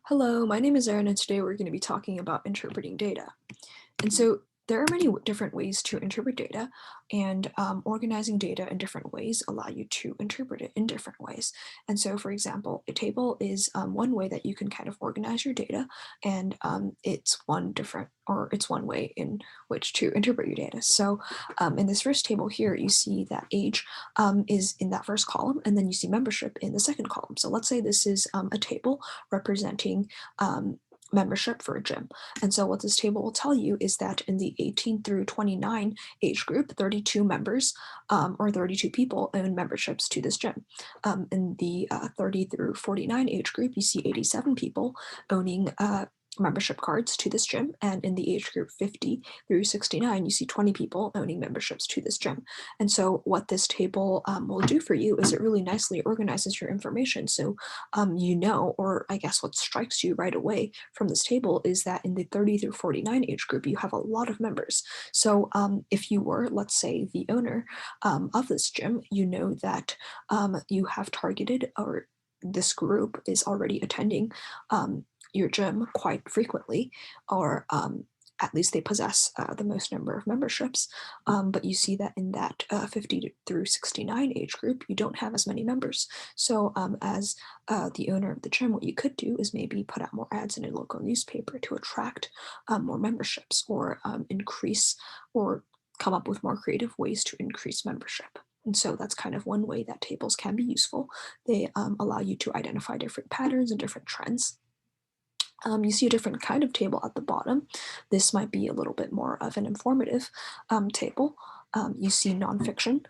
Hello, my name is Erin, and today we're going to be talking about interpreting data. And so there are many different ways to interpret data, and organizing data in different ways allow you to interpret it in different ways. And so, for example, a table is one way that you can kind of organize your data, and it's one way in which to interpret your data. So in this first table here, you see that age is in that first column, and then you see membership in the second column. So let's say this is a table representing membership for a gym. And so what this table will tell you is that in the 18 through 29 age group, 32 members or 32 people own memberships to this gym. In the 30 through 49 age group, you see 87 people owning membership cards to this gym, and in the age group 50 through 69 you see 20 people owning memberships to this gym. And so what this table will do for you is it really nicely organizes your information, so or I guess what strikes you right away from this table is that in the 30 through 49 age group you have a lot of members. So if you were, let's say, the owner of this gym, you know that you have targeted, or this group is already attending your gym quite frequently, or at least they possess the most number of memberships. But you see that in that 50 through 69 age group, you don't have as many members. So as the owner of the gym, what you could do is maybe put out more ads in a local newspaper to attract more memberships, or increase, or come up with more creative ways to increase membership. And so that's kind of one way that tables can be useful. They allow you to identify different patterns and different trends. You see a different kind of table at the bottom. This might be a little bit more of an informative table. You see nonfiction,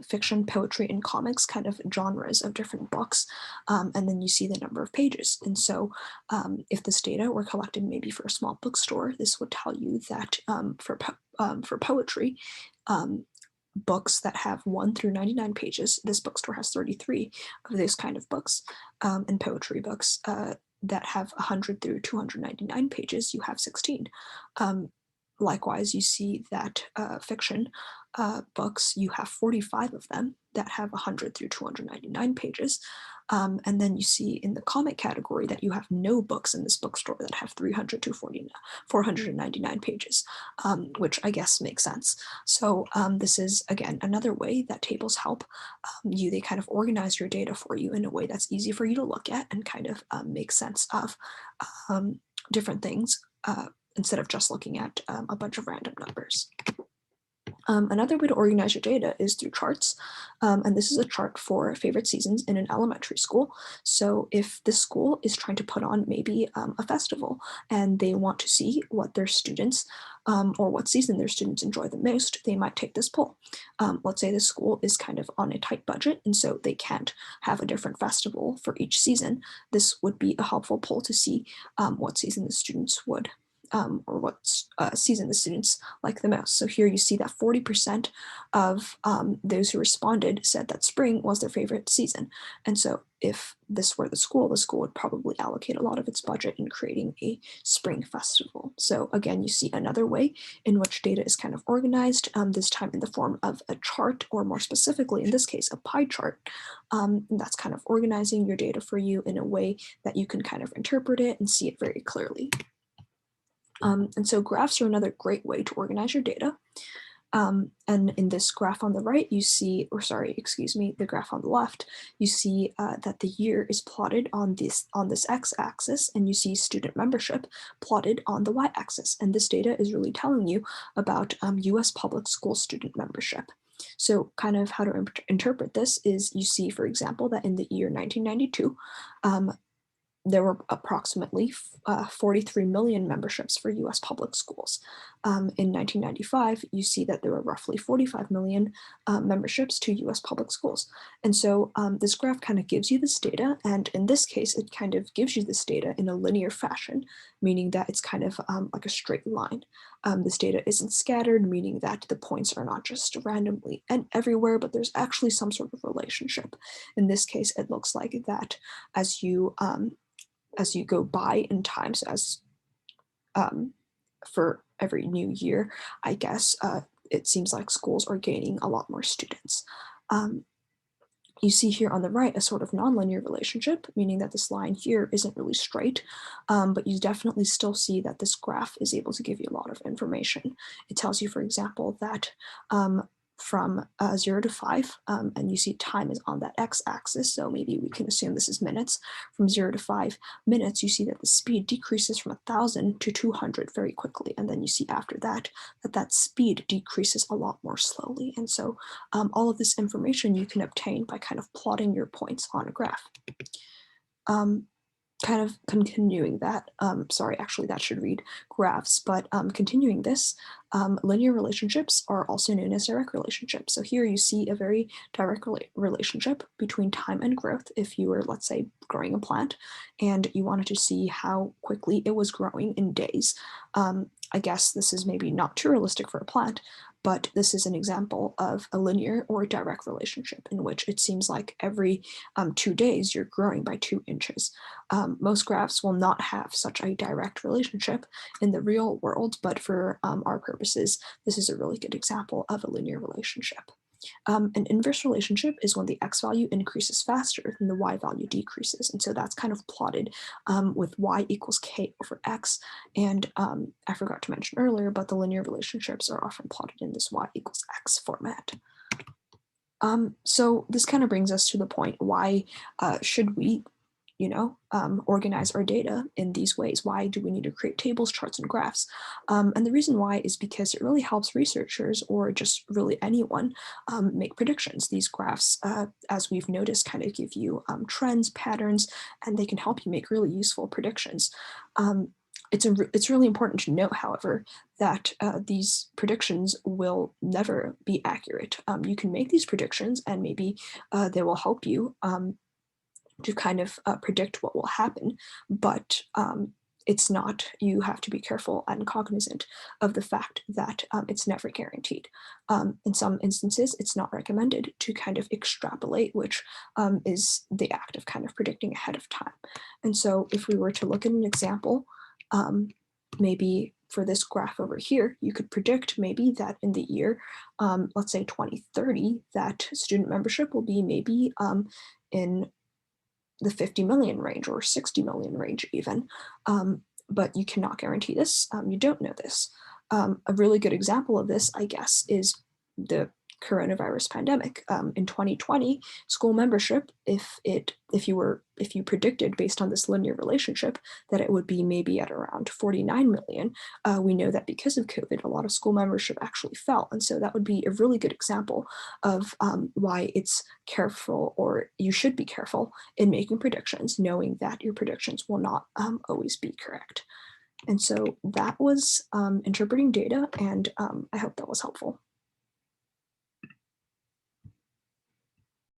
fiction, poetry, and comics, kind of genres of different books, and then you see the number of pages. And so if this data were collected maybe for a small bookstore, this would tell you that for poetry, books that have 1 through 99 pages, this bookstore has 33 of those kind of books, and poetry books that have 100 through 299 pages, you have 16. Likewise, you see that fiction books, you have 45 of them that have 100 through 299 pages. And then you see in the comic category that you have no books in this bookstore that have 300 to 499 pages, which I guess makes sense. So this is, again, another way that tables help you. They kind of organize your data for you in a way that's easy for you to look at and kind of make sense of different things, instead of just looking at a bunch of random numbers. Another way to organize your data is through charts. And this is a chart for favorite seasons in an elementary school. So if this school is trying to put on maybe a festival, and they want to see what their students, or what season their students enjoy the most, they might take this poll. Let's say the school is kind of on a tight budget, and so they can't have a different festival for each season. This would be a helpful poll to see what season the students would or what season the students like the most. So here you see that 40% of those who responded said that spring was their favorite season. And so if this were the school would probably allocate a lot of its budget in creating a spring festival. So again, you see another way in which data is kind of organized, this time in the form of a chart, or more specifically, in this case, a pie chart. That's kind of organizing your data for you in a way that you can kind of interpret it and see it very clearly. And so graphs are another great way to organize your data. And in this graph on the right, you see, the graph on the left, you see that the year is plotted on this x-axis, and you see student membership plotted on the y-axis. And this data is really telling you about US public school student membership. So kind of how to interpret this is, you see, for example, that in the year 1992, there were approximately 43 million memberships for US public schools. In 1995, you see that there were roughly 45 million memberships to US public schools. And so this graph kind of gives you this data, and in this case, it kind of gives you this data in a linear fashion, meaning that it's kind of like a straight line. This data isn't scattered, meaning that the points are not just randomly and everywhere, but there's actually some sort of relationship. In this case, it looks like that as you go by in time, so as for every new year, I guess it seems like schools are gaining a lot more students. You see here on the right a sort of nonlinear relationship, meaning that this line here isn't really straight, but you definitely still see that this graph is able to give you a lot of information. It tells you, for example, that from 0 to 5, and you see time is on that x-axis, so maybe we can assume this is minutes. From 0 to 5 minutes, you see that the speed decreases from 1,000 to 200 very quickly, and then you see after that that speed decreases a lot more slowly. And so all of this information you can obtain by kind of plotting your points on a graph. Kind of continuing that, sorry, actually that should read graphs, but continuing this, linear relationships are also known as direct relationships. So here you see a very direct relationship between time and growth. If you were, let's say, growing a plant and you wanted to see how quickly it was growing in days, I guess this is maybe not too realistic for a plant, but this is an example of a linear or direct relationship in which it seems like every 2 days you're growing by 2 inches. Most graphs will not have such a direct relationship in the real world, but for our purposes, this is a really good example of a linear relationship. An inverse relationship is when the x value increases faster than the y value decreases. And so that's kind of plotted with y equals k over x. And I forgot to mention earlier, but the linear relationships are often plotted in this y equals x format. So this kind of brings us to the point, why should we organize our data in these ways? Why do we need to create tables, charts, and graphs? And the reason why is because it really helps researchers, or just really anyone, make predictions. These graphs, as we've noticed, kind of give you trends, patterns, and they can help you make really useful predictions. It's really important to note, however, that these predictions will never be accurate. You can make these predictions, and maybe they will help you to kind of predict what will happen, but it's not. You have to be careful and cognizant of the fact that it's never guaranteed. In some instances, it's not recommended to kind of extrapolate, which is the act of kind of predicting ahead of time. And so if we were to look at an example, maybe for this graph over here, you could predict maybe that in the year, let's say 2030, that student membership will be maybe in the 50 million range or 60 million range even, but you cannot guarantee this. You don't know this. A really good example of this, I guess, is the coronavirus pandemic. In 2020, school membership, if you predicted based on this linear relationship that it would be maybe at around 49 million, we know that because of COVID, a lot of school membership actually fell. And so that would be a really good example of why it's careful, or you should be careful in making predictions, knowing that your predictions will not always be correct. And so that was interpreting data, and I hope that was helpful.